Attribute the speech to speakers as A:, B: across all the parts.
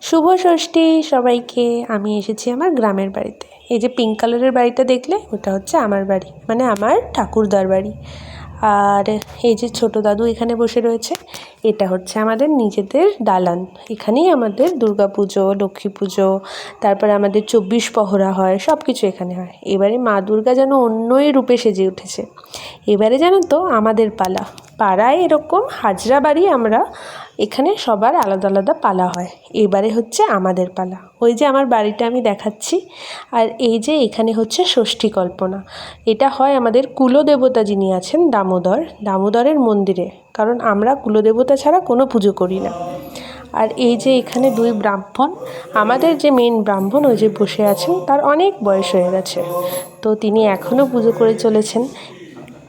A: শুভ ষষ্ঠী সবাইকে। আমি এসেছি আমার গ্রামের বাড়িতে। এই যে পিঙ্ক কালারের বাড়িটা দেখলে, ওটা হচ্ছে আমার বাড়ি, মানে আমার ঠাকুরদার বাড়ি। আর এই যে ছোটো দাদু এখানে বসে রয়েছে, এটা হচ্ছে আমাদের নিজেদের দালান। এখানেই আমাদের দুর্গা পুজো, লক্ষ্মী পুজো, তারপরে আমাদের 24 পহরা হয়, সব কিছু এখানে হয়। এবারে মা দুর্গা যেন অন্যই রূপে সেজে উঠেছে। এবারে জানো তো আমাদের পালা। পাড়ায় এরকম হাজরা বাড়ি, আমরা এখানে সবার আলাদা আলাদা পালা হয়। এবারে হচ্ছে আমাদের পালা। ওই যে আমার বাড়িটা আমি দেখাচ্ছি, আর এই যে এখানে হচ্ছে ষষ্ঠী কল্পনা। এটা হয় আমাদের কুলদেবতা যিনি আছেন দামোদরের মন্দিরে, কারণ আমরা কুলদেবতা ছাড়া কোনো পুজো করি না। আর এই যে এখানে দুই ব্রাহ্মণ, আমাদের যে মেন ব্রাহ্মণ ওই যে বসে আছেন, তার অনেক বয়স হয়ে গেছে, তো তিনি এখনও পুজো করে চলেছেন।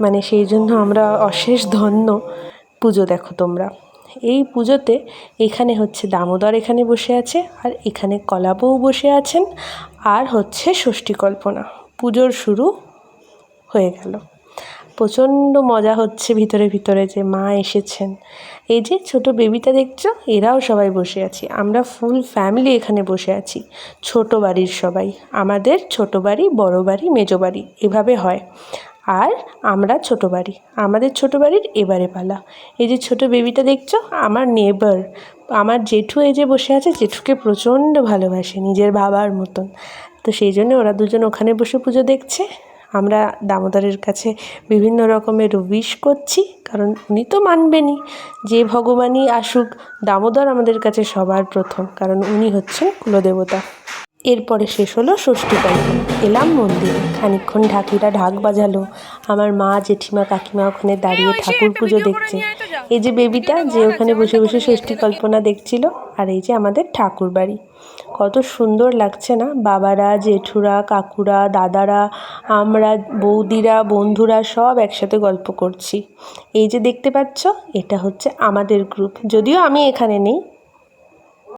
A: মানে সেই জন্য আমরা অশেষ ধন্য। পুজো দেখো তোমরা, এই পুজোতে এখানে হচ্ছে দামোদর এখানে বসে আছে, আর এখানে কলাবউ বসে আছেন, আর হচ্ছে ষষ্ঠী কল্পনা। পুজোর শুরু হয়ে গেল। প্রচণ্ড মজা হচ্ছে ভিতরে ভিতরে যে মা এসেছেন। এই যে ছোট বেবিটা দেখছো, এরাও সবাই বসে আছি, আমরা ফুল ফ্যামিলি এখানে বসে আছি। ছোট বাড়ির সবাই, আমাদের ছোট বাড়ি, বড় বাড়ি, মেজো বাড়ি, এভাবে হয়। আর আমরা ছোট বাড়ি, আমাদের ছোট বাড়ির এবারে পালা। এই যে ছোট বেবিটা দেখছো, আমার নেবার, আমার জেঠু এই যে বসে আছে, জেঠুকে প্রচণ্ড ভালোবাসে, নিজের বাবার মতন। তো সেই জন্য ওরা দুজন ওখানে বসে পুজো দেখছে। আমরা দামোদরের কাছে বিভিন্ন রকমের উইশ করছি, কারণ উনি তো মানবেনই, যে ভগবানই আসুক, দামোদর আমাদের কাছে সবার প্রথম, কারণ উনি হচ্ছেন কুলদেবতা। এরপরে শেষ হলো ষষ্ঠী কল্পনা। এলাম মন্দিরে, খানিকক্ষণ ঢাকিরা ঢাক বাজালো। আমার মা, জেঠিমা, কাকিমা ওখানে দাঁড়িয়ে ঠাকুর পুজো দেখছে। এই যে বেবিটা যে ওখানে বসে বসে ষষ্ঠী কল্পনা দেখছিল। আর এই যে আমাদের ঠাকুর বাড়ি, কত সুন্দর লাগছে না? বাবারা, জেঠুরা, কাকুরা, দাদারা, আমরা, বৌদিরা, বন্ধুরা সব একসাথে গল্প করছি। এই যে দেখতে পাচ্ছ, এটা হচ্ছে আমাদের গ্রুপ। যদিও আমি এখানে নেই,